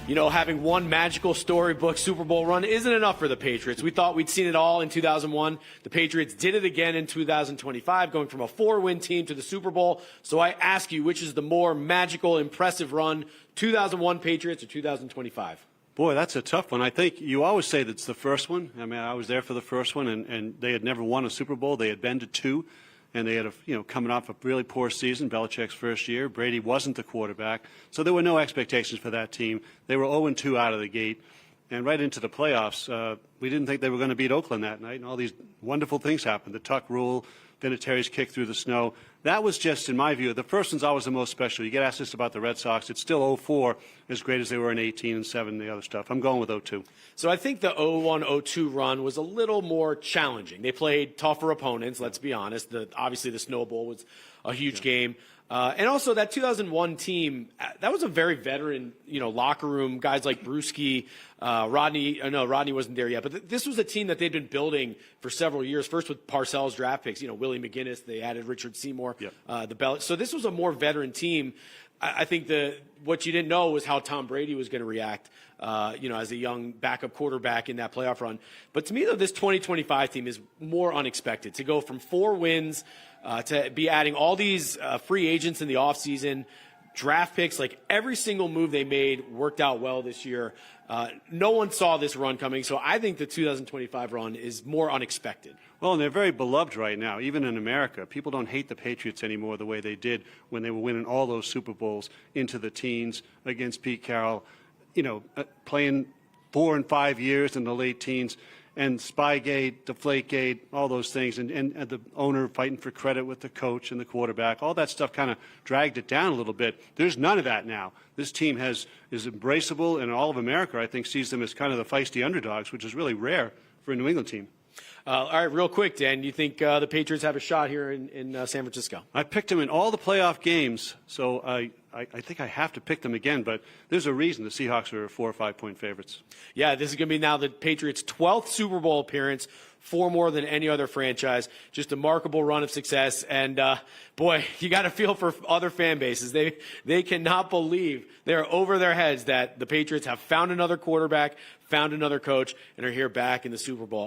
you know, having one magical storybook Super Bowl run isn't enough for the Patriots. We thought we'd seen it all in 2001. The Patriots did it again in 2025, going from a 4-win team to the Super Bowl. So I ask you, which is the more magical, impressive run, 2001 Patriots or 2025? Boy, that's a tough one. I think you always say that's the first one. I mean, I was there for the first one, and they had never won a Super Bowl. They had been to 2. And they had, coming off a really poor season, Belichick's first year. Brady wasn't the quarterback. So there were no expectations for that team. They were 0-2 out of the gate. And right into the playoffs, we didn't think they were going to beat Oakland that night. And all these wonderful things happened. The tuck rule, Vinatieri's kick through the snow. That was just, in my view, the first one's always the most special. You get asked this about the Red Sox. It's still 0-4, as great as they were in 18 and 7 and the other stuff. I'm going with 0-2. So I think the 0-1-0-2 run was a little more challenging. They played tougher opponents, let's be honest. Obviously, the Snow Bowl was a huge game. And also that 2001 team, that was a very veteran, locker room, guys like Bruschi, Rodney wasn't there yet, but this was a team that they'd been building for several years, first with Parcells draft picks, Willie McGinnis, they added Richard Seymour, so this was a more veteran team. I think what you didn't know was how Tom Brady was going to react, as a young backup quarterback in that playoff run. But to me, though, this 2025 team is more unexpected. To go from 4 wins to be adding all these free agents in the offseason, draft picks, like every single move they made worked out well this year. No one saw this run coming, so I think the 2025 run is more unexpected. Well, and they're very beloved right now, even in America. People don't hate the Patriots anymore the way they did when they were winning all those Super Bowls into the teens against Pete Carroll, playing 4 and 5 years in the late teens, and Spygate, Deflategate, all those things, and the owner fighting for credit with the coach and the quarterback. All that stuff kind of dragged it down a little bit. There's none of that now. This team is embraceable, and all of America, I think, sees them as kind of the feisty underdogs, which is really rare for a New England team. All right, real quick, Dan, you think the Patriots have a shot here in San Francisco? I picked them in all the playoff games, so I think I have to pick them again, but there's a reason the Seahawks are 4 or 5 point favorites. Yeah, this is going to be now the Patriots' 12th Super Bowl appearance, 4 more than any other franchise. Just a remarkable run of success, and boy, you got to feel for other fan bases. They cannot believe they're over their heads that the Patriots have found another quarterback, found another coach, and are here back in the Super Bowl.